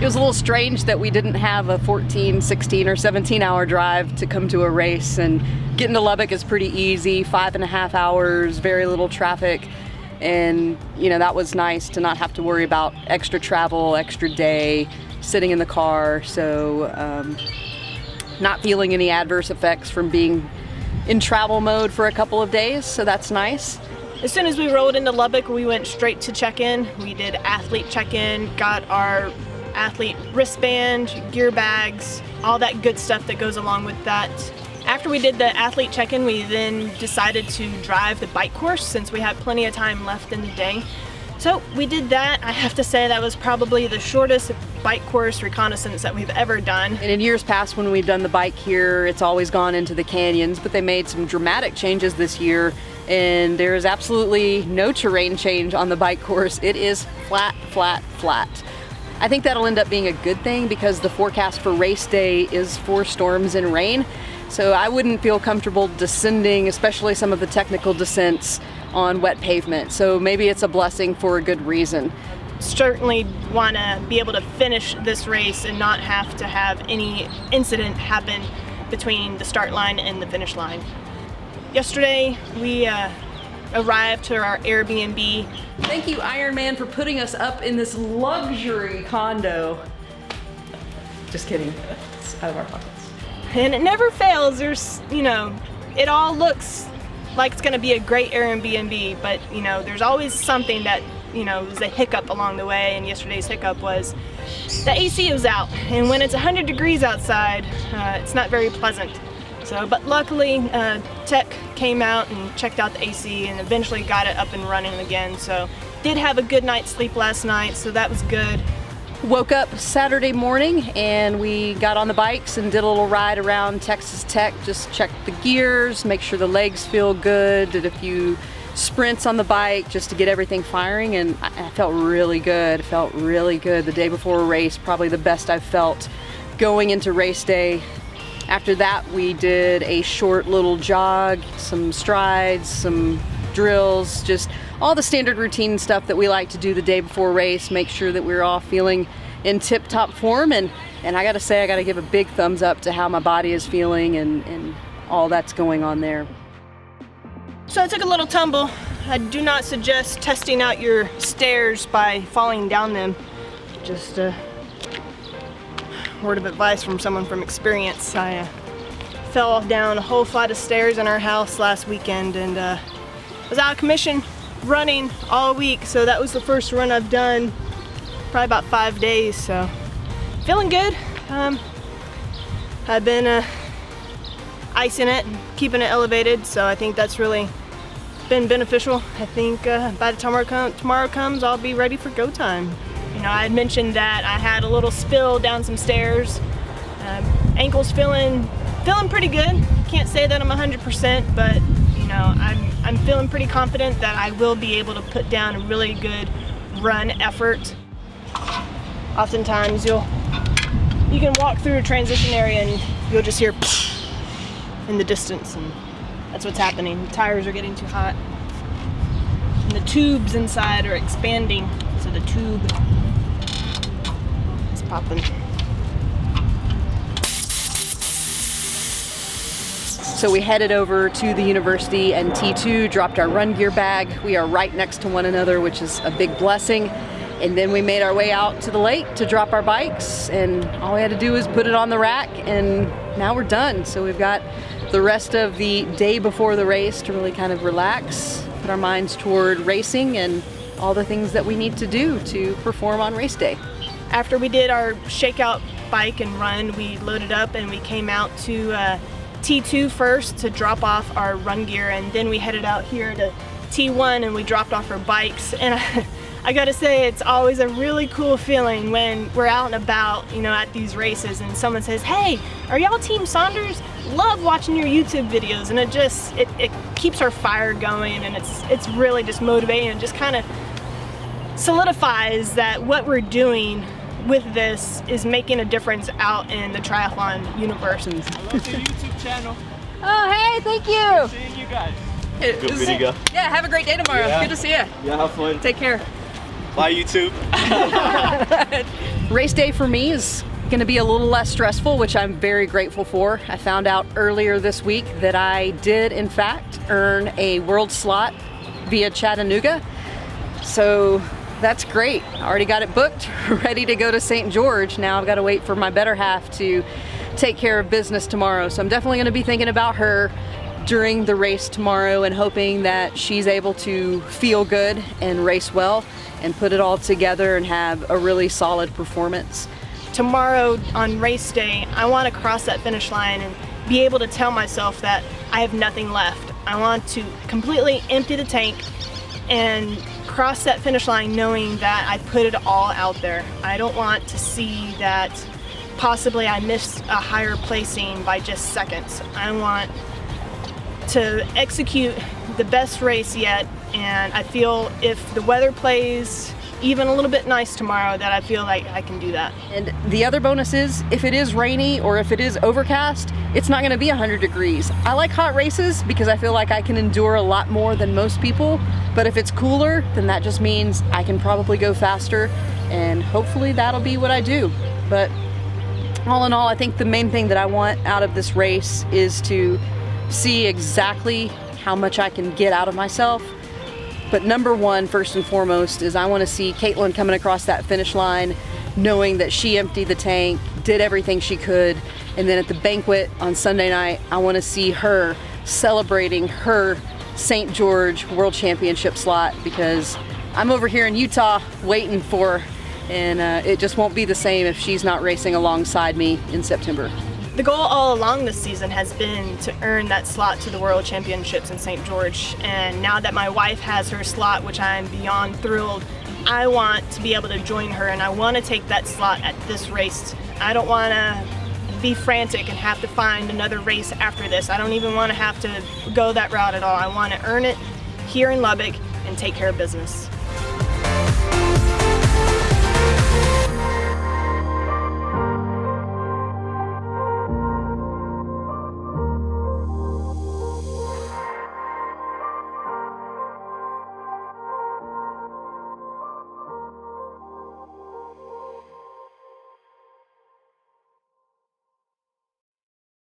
was a little strange that we didn't have a 14, 16, or 17-hour drive to come to a race, and getting to Lubbock is pretty easy, 5.5 hours, very little traffic, and that was nice to not have to worry about extra travel, extra day, sitting in the car, so not feeling any adverse effects from being in travel mode for a couple of days, so that's nice. As soon as we rolled into Lubbock, we went straight to check-in. We did athlete check-in, got our athlete wristband, gear bags, all that good stuff that goes along with that. After we did the athlete check-in, we then decided to drive the bike course since we had plenty of time left in the day. So we did that. I have to say that was probably the shortest bike course reconnaissance that we've ever done. And in years past when we've done the bike here, it's always gone into the canyons, but they made some dramatic changes this year, and there is absolutely no terrain change on the bike course. It is flat, flat, flat. I think that'll end up being a good thing because the forecast for race day is for storms and rain. So I wouldn't feel comfortable descending, especially some of the technical descents, on wet pavement. So maybe it's a blessing for a good reason. Certainly want to be able to finish this race and not have to have any incident happen between the start line and the finish line. Yesterday we arrived to our Airbnb. Thank you, Ironman, for putting us up in this luxury condo. Just kidding, it's out of our pockets. And it never fails. There's, it all looks like it's going to be a great Airbnb, but there's always something that is a hiccup along the way, and yesterday's hiccup was the AC was out, and when it's 100 degrees outside, it's not very pleasant. So, but luckily, tech came out and checked out the AC and eventually got it up and running again. So, did have a good night's sleep last night, so that was good. Woke up Saturday morning and we got on the bikes and did a little ride around Texas Tech, just checked the gears, make sure the legs feel good, did a few sprints on the bike just to get everything firing, and I felt really good. The day before a race, probably the best I've felt going into race day. After that, we did a short little jog, some strides, some drills, just all the standard routine stuff that we like to do the day before race, make sure that we're all feeling in tip-top form, and I gotta say, I gotta give a big thumbs up to how my body is feeling and all that's going on there. So I took a little tumble. I do not suggest testing out your stairs by falling down them. Just a word of advice from someone from experience. I fell down a whole flight of stairs in our house last weekend and was out of commission running all week, so that was the first run I've done probably about 5 days, so feeling good. I've been icing it and keeping it elevated, so I think that's really been beneficial. I think by the time tomorrow comes, I'll be ready for go time. I had mentioned that I had a little spill down some stairs. Ankles feeling pretty good. Can't say that I'm 100%, but I'm feeling pretty confident that I will be able to put down a really good run effort. Oftentimes you can walk through a transition area and you'll just hear in the distance, and that's what's happening. The tires are getting too hot and the tubes inside are expanding, so the tube is popping. So we headed over to the university and T2, dropped our run gear bag. We are right next to one another, which is a big blessing. And then we made our way out to the lake to drop our bikes, and all we had to do was put it on the rack, and now we're done. So we've got the rest of the day before the race to really kind of relax, put our minds toward racing and all the things that we need to do to perform on race day. After we did our shakeout bike and run, we loaded up and we came out to T2 first to drop off our run gear, and then we headed out here to T1 and we dropped off our bikes. And I gotta say, it's always a really cool feeling when we're out and about, at these races and someone says, "Hey, are y'all Team Saunders? Love watching your YouTube videos." And it keeps our fire going, and it's really just motivating and just kind of solidifies that what we're doing with this is making a difference out in the triathlon universe. I love your YouTube channel. Oh, hey, thank you. Good seeing you guys. Good video. Yeah, have a great day tomorrow. Yeah. Good to see you. Yeah, have fun. Take care. Bye, YouTube. Race day for me is going to be a little less stressful, which I'm very grateful for. I found out earlier this week that I did, in fact, earn a world slot via Chattanooga. So that's great. I already got it booked, ready to go to St. George. Now I've got to wait for my better half to take care of business tomorrow. So I'm definitely going to be thinking about her during the race tomorrow and hoping that she's able to feel good and race well and put it all together and have a really solid performance. Tomorrow on race day, I want to cross that finish line and be able to tell myself that I have nothing left. I want to completely empty the tank and cross that finish line knowing that I put it all out there. I don't want to see that possibly I missed a higher placing by just seconds. I want to execute the best race yet, and I feel if the weather plays even a little bit nice tomorrow, that I feel like I can do that. And the other bonus is, if it is rainy or if it is overcast, it's not going to be 100 degrees. I like hot races because I feel like I can endure a lot more than most people, but if it's cooler, then that just means I can probably go faster, and hopefully that'll be what I do. But all in all, I think the main thing that I want out of this race is to see exactly how much I can get out of myself. But number one, first and foremost, is I want to see Caitlin coming across that finish line knowing that she emptied the tank, did everything she could, and then at the banquet on Sunday night, I want to see her celebrating her St. George World Championship slot, because I'm over here in Utah waiting for her, and it just won't be the same if she's not racing alongside me in September. The goal all along this season has been to earn that slot to the World Championships in St. George, and now that my wife has her slot, which I'm beyond thrilled, I want to be able to join her, and I want to take that slot at this race. I don't want to be frantic and have to find another race after this. I don't even want to have to go that route at all. I want to earn it here in Lubbock and take care of business.